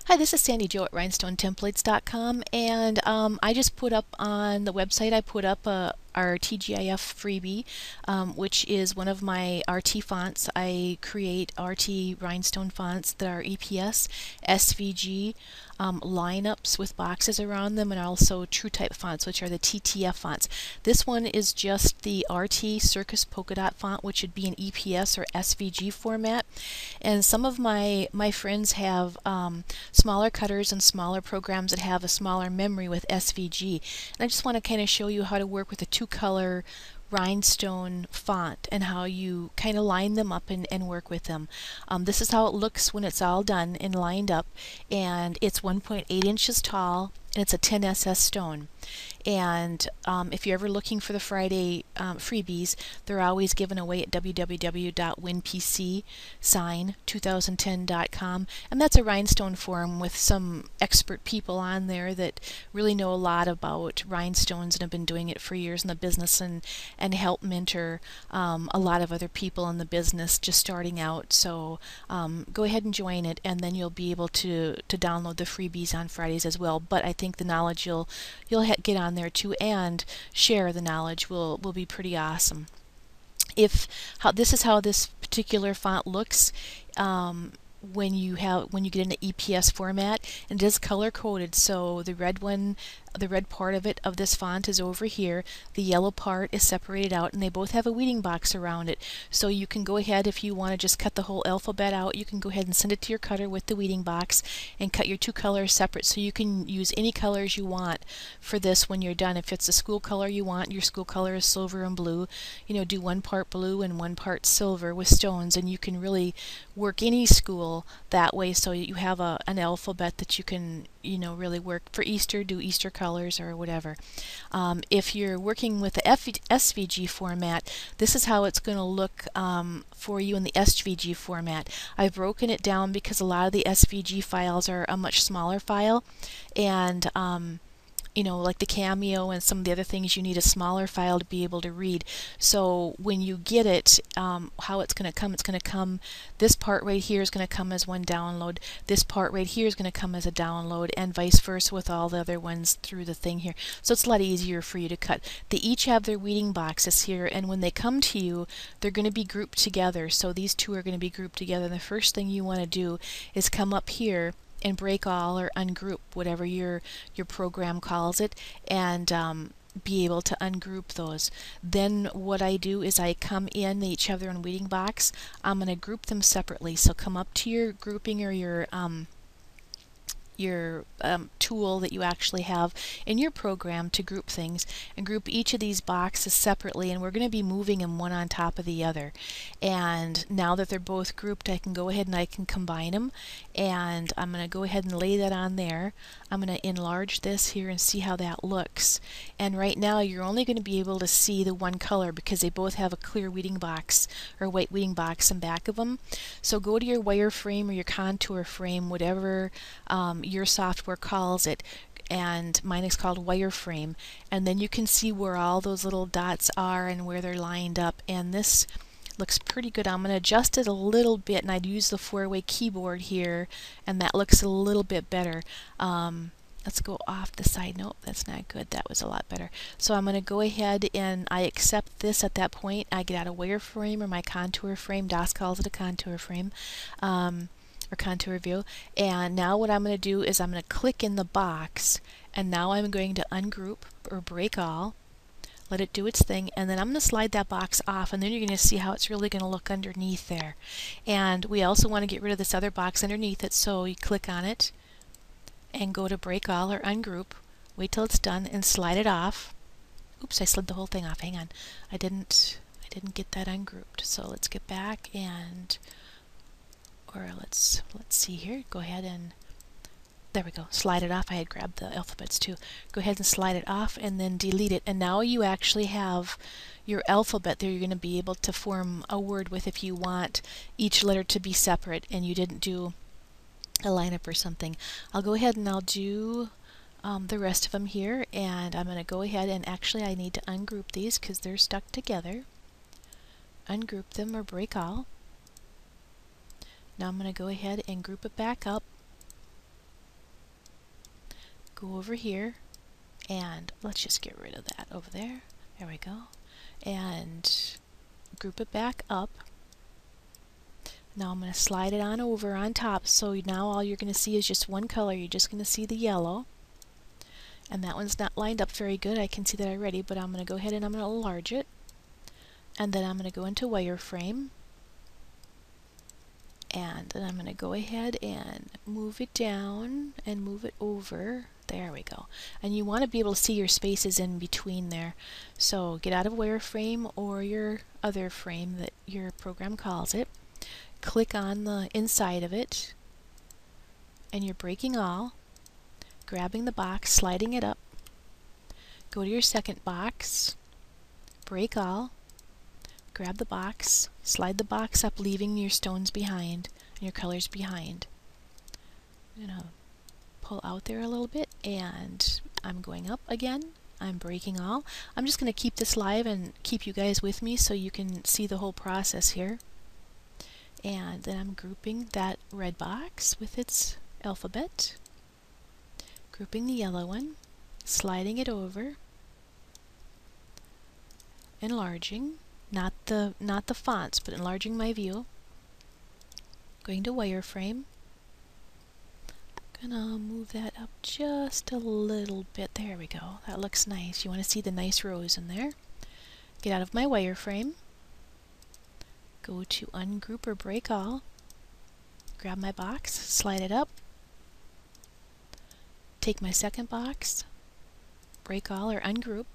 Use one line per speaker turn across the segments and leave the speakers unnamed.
Hi, this is Sandy Jo at rhinestonetemplates.com, and I just put up on the website, I put up our TGIF freebie, which is one of my RT fonts. I create RT rhinestone fonts that are EPS, SVG, lineups with boxes around them, and also TrueType fonts, which are the TTF fonts. This one is just the RT Circus Polkadot font, which would be an EPS or SVG format. And some of my friends have smaller cutters and smaller programs that have a smaller memory with SVG. And I just want to kind of show you how to work with a two-color rhinestone font and how you kind of line them up and work with them. This is how it looks when it's all done and lined up, and it's 1.8 inches tall and it's a 10SS stone. And if you're ever looking for the Friday freebies, they're always given away at www.winpcsign2010.com, and that's a rhinestone forum with some expert people on there that really know a lot about rhinestones and have been doing it for years in the business, and help mentor a lot of other people in the business just starting out. So go ahead and join it, and then you'll be able to download the freebies on Fridays as well. But I think the knowledge you'll get on there too and share the knowledge will be pretty awesome. This is how this particular font looks when you get into EPS format, and it is color coded. So the red part of this font is over here. The yellow part is separated out, and they both have a weeding box around it. So you can go ahead, if you want to just cut the whole alphabet out, you can go ahead and send it to your cutter with the weeding box and cut your two colors separate, so you can use any colors you want for this when you're done. If it's a school color you want, your school color is silver and blue, do one part blue and one part silver with stones, and you can really work any school that way, so you have an alphabet that you can really work. For Easter, do Easter colors or whatever. If you're working with the SVG format, this is how it's going to look for you in the SVG format. I've broken it down because a lot of the SVG files are a much smaller file, and like the Cameo and some of the other things, you need a smaller file to be able to read. So when you get it, how it's going to come, this part right here is going to come as one download, this part right here is going to come as a download, and vice versa with all the other ones through the thing here. So it's a lot easier for you to cut. They each have their weeding boxes here, and when they come to you, they're going to be grouped together. So these two are going to be grouped together. And the first thing you want to do is come up here and break all or ungroup, whatever your program calls it, and be able to ungroup those. Then what I do is I come in, they each have their own weeding box. I'm going to group them separately. So come up to your grouping or your tool that you actually have in your program to group things, and group each of these boxes separately, and we're going to be moving them one on top of the other. And now that they're both grouped, I can go ahead and I can combine them, and I'm going to go ahead and lay that on there. I'm going to enlarge this here and see how that looks. And right now you're only going to be able to see the one color because they both have a clear weeding box or white weeding box in back of them. So go to your wireframe or your contour frame, whatever your software calls it, and mine is called wireframe, and then you can see where all those little dots are and where they're lined up, and this looks pretty good. I'm going to adjust it a little bit, and I'd use the four-way keyboard here, and that looks a little bit better. Let's go off the side. Nope, that's not good. That was a lot better. So I'm going to go ahead and I accept this at that point. I get out a wireframe or my contour frame. DOS calls it a contour frame. Or contour view, and now what I'm going to do is I'm going to click in the box, and now I'm going to ungroup or break all, let it do its thing, and then I'm going to slide that box off, and then you're going to see how it's really going to look underneath there. And we also want to get rid of this other box underneath it, so you click on it and go to break all or ungroup, wait till it's done and slide it off. Oops, I slid the whole thing off. Hang on, I didn't get that ungrouped. So let's get back and let's see here. Go ahead and there we go. Slide it off. I had grabbed the alphabets too. Go ahead and slide it off and then delete it. And now you actually have your alphabet there. You're going to be able to form a word with if you want each letter to be separate and you didn't do a lineup or something. I'll go ahead and I'll do the rest of them here, and I'm going to go ahead and actually I need to ungroup these because they're stuck together. Ungroup them or break all. Now I'm going to go ahead and group it back up, go over here and let's just get rid of that over there. There we go. And group it back up. Now I'm going to slide it on over on top, so now all you're going to see is just one color. You're just going to see the yellow. And that one's not lined up very good. I can see that already, but I'm going to go ahead and I'm going to enlarge it. And then I'm going to go into wireframe. And then I'm going to go ahead and move it down and move it over. There we go. And you want to be able to see your spaces in between there. So get out of wireframe or your other frame that your program calls it. Click on the inside of it, and you're breaking all, grabbing the box, sliding it up, go to your second box, break all, grab the box, slide the box up, leaving your stones behind and your colors behind. I'm going to pull out there a little bit, and I'm going up again. I'm breaking all. I'm just going to keep this live and keep you guys with me so you can see the whole process here. And then I'm grouping that red box with its alphabet, grouping the yellow one, sliding it over, enlarging, not the fonts, but enlarging my view, going to wireframe, gonna move that up just a little bit. There we go. That looks nice. You want to see the nice rows in there. Get out of my wireframe. Go to ungroup or break all, grab my box, slide it up, take my second box, break all or ungroup.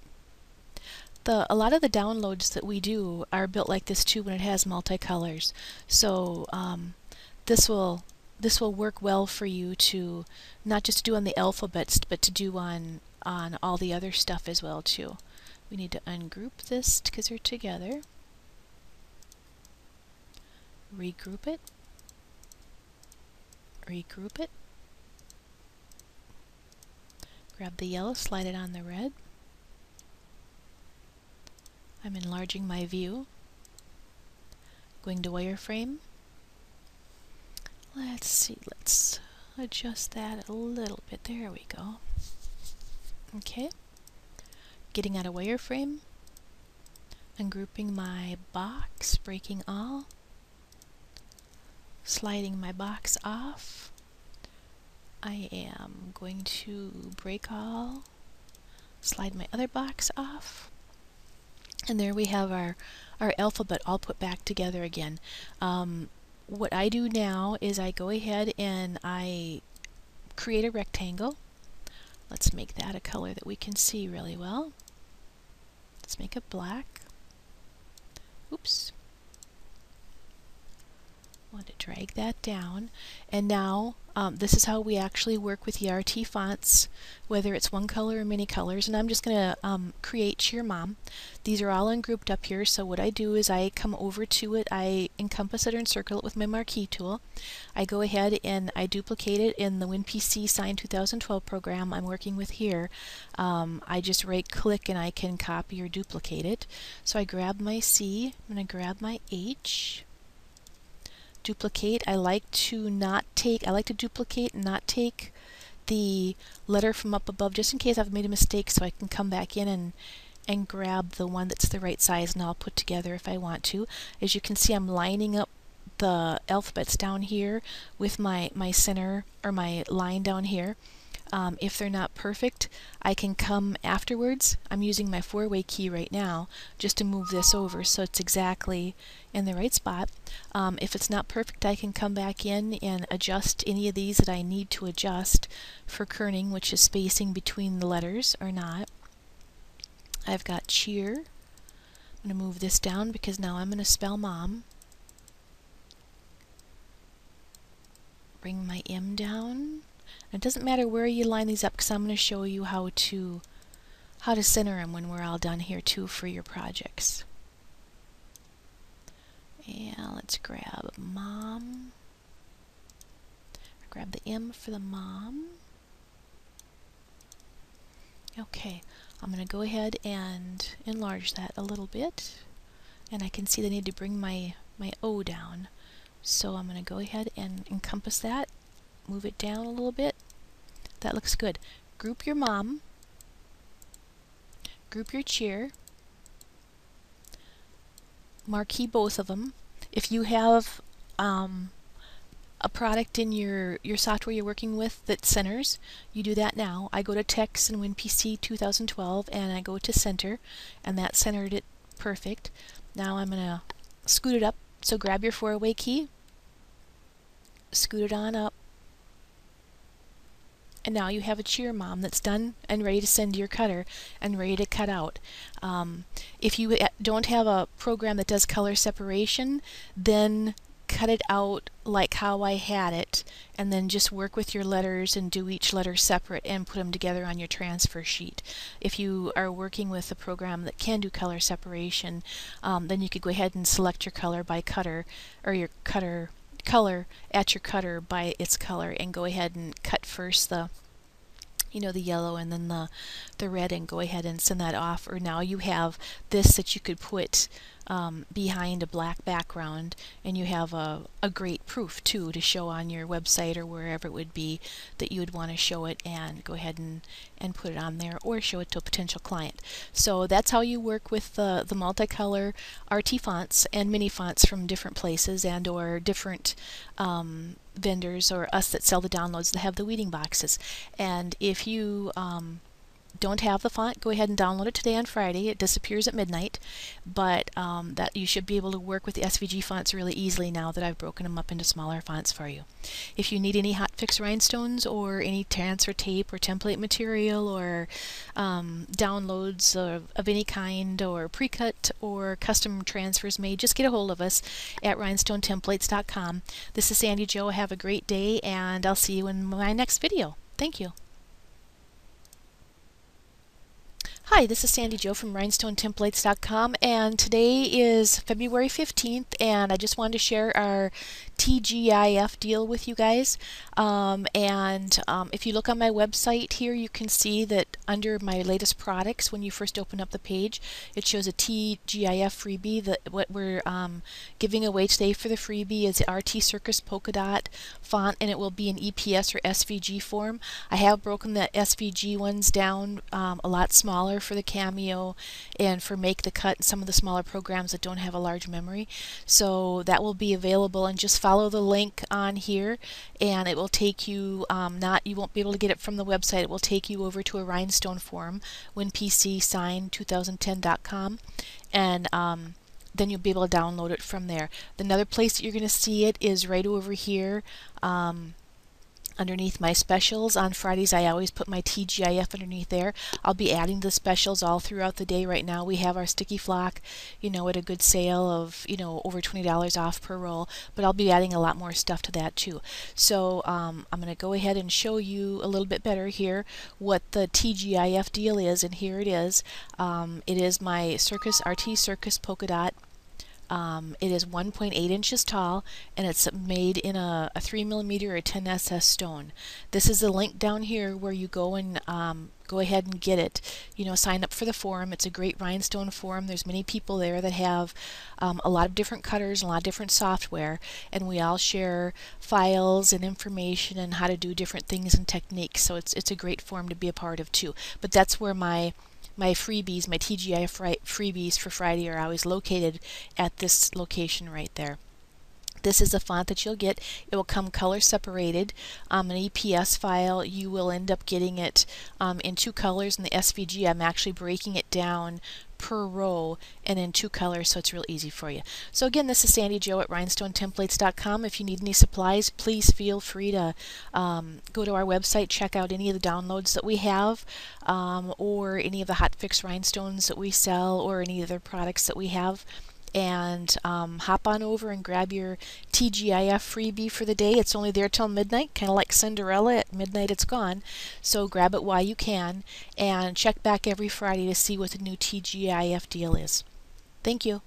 A lot of the downloads that we do are built like this too when it has multicolors. So this will work well for you to not just do on the alphabets, but to do on all the other stuff as well too. We need to ungroup this because they're together. Regroup it, regroup it, grab the yellow, slide it on the red. I'm enlarging my view, going to wireframe. Let's see, let's adjust that a little bit. There we go. Okay, getting out of wireframe, ungrouping my box, breaking all, sliding my box off. I am going to break all, slide my other box off, and there we have our alphabet all put back together again. What I do now is I go ahead and I create a rectangle. Let's make that a color that we can see really well. Let's make it black. Oops. Want to drag that down, and now this is how we actually work with the RT fonts, whether it's one color or many colors. And I'm just going to create Cheer Mom. These are all ungrouped up here, so what I do is I come over to it, I encompass it or encircle it with my marquee tool. I go ahead and I duplicate it in the WinPC Sign 2012 program I'm working with here. I just right click and I can copy or duplicate it. So I grab my C, I'm going to grab my H, duplicate. I like to duplicate and not take the letter from up above just in case I've made a mistake, so I can come back in and grab the one that's the right size and I'll put together if I want to. As you can see, I'm lining up the alphabets down here with my center or my line down here. If they're not perfect, I can come afterwards. I'm using my 4-way key right now just to move this over so it's exactly in the right spot. If it's not perfect, I can come back in and adjust any of these that I need to adjust for kerning, which is spacing between the letters or not. I've got cheer. I'm going to move this down because now I'm going to spell mom. Bring my M down. It doesn't matter where you line these up because I'm going to show you how to center them when we're all done here too for your projects. And let's grab mom. Grab the M for the mom. Okay, I'm going to go ahead and enlarge that a little bit. And I can see that I need to bring my O down. So I'm going to go ahead and encompass that. Move it down a little bit. That looks good. group your mom, group your cheer, marquee both of them. If you have a product in your software you're working with that centers, you do that now. I go to Text and WinPC 2012 and I go to Center, and that centered it perfect. Now I'm going to scoot it up. So grab your 4-way key, scoot it on up, and now you have a cheer mom that's done and ready to send to your cutter and ready to cut out. If you don't have a program that does color separation, then cut it out like how I had it, and then just work with your letters and do each letter separate and put them together on your transfer sheet. If you are working with a program that can do color separation, then you could go ahead and select your color by cutter, or your color at your cutter by its color, and go ahead and cut first the the yellow and then the red, and go ahead and send that off. Or now you have this that you could put behind a black background, and you have a great proof too to show on your website or wherever it would be that you would want to show it, and go ahead and put it on there or show it to a potential client. So that's how you work with the multicolor RT fonts and mini fonts from different places and or different vendors or us that sell the downloads that have the weeding boxes. And if you don't have the font, go ahead and download it today on Friday. It disappears at midnight, but that you should be able to work with the SVG fonts really easily now that I've broken them up into smaller fonts for you. If you need any hotfix rhinestones or any transfer tape or template material or downloads of any kind, or pre-cut or custom transfers made, just get a hold of us at rhinestonetemplates.com. This is Sandy Jo. Have a great day, and I'll see you in my next video. Thank you. Hi, this is Sandy Jo from Rhinestonetemplates.com, and today is February 15th, and I just wanted to share our TGIF deal with you guys. If you look on my website here, you can see that under my latest products, when you first open up the page, it shows a TGIF freebie. What we're giving away today for the freebie is the RT Circus Polkadot font, and it will be an EPS or SVG form. I have broken the SVG ones down a lot smaller for the Cameo and for Make the Cut and some of the smaller programs that don't have a large memory. So that will be available, and just follow the link on here and it will take you, you won't be able to get it from the website, it will take you over to a Rhinestone forum, winpcsign2010.com, and then you'll be able to download it from there. Another place that you're going to see it is right over here. Underneath my specials on Fridays, I always put my TGIF underneath there. I'll be adding the specials all throughout the day. Right now we have our sticky flock, at a good sale of, over $20 off per roll, but I'll be adding a lot more stuff to that too. So I'm going to go ahead and show you a little bit better here what the TGIF deal is, and here it is. It is my Circus RT Circus Polkadot. It is 1.8 inches tall, and it's made in a 3mm or 10SS stone. This is the link down here where you go and go ahead and get it. Sign up for the forum. It's a great rhinestone forum. There's many people there that have a lot of different cutters and a lot of different software, and we all share files and information and how to do different things and techniques. So it's a great forum to be a part of too. But that's where my freebies, my TGIF freebies for Friday are always located, at this location right there. This is a font that you'll get. It will come color separated. An EPS file, you will end up getting it in 2 colors. In the SVG, I'm actually breaking it down per row and in 2 colors, so it's real easy for you. So again, this is Sandy Jo at Rhinestonetemplates.com. If you need any supplies, please feel free to go to our website, check out any of the downloads that we have, or any of the hotfix rhinestones that we sell, or any other products that we have. And hop on over and grab your TGIF freebie for the day. It's only there till midnight, kind of like Cinderella. At midnight it's gone. So grab it while you can, and check back every Friday to see what the new TGIF deal is. Thank you.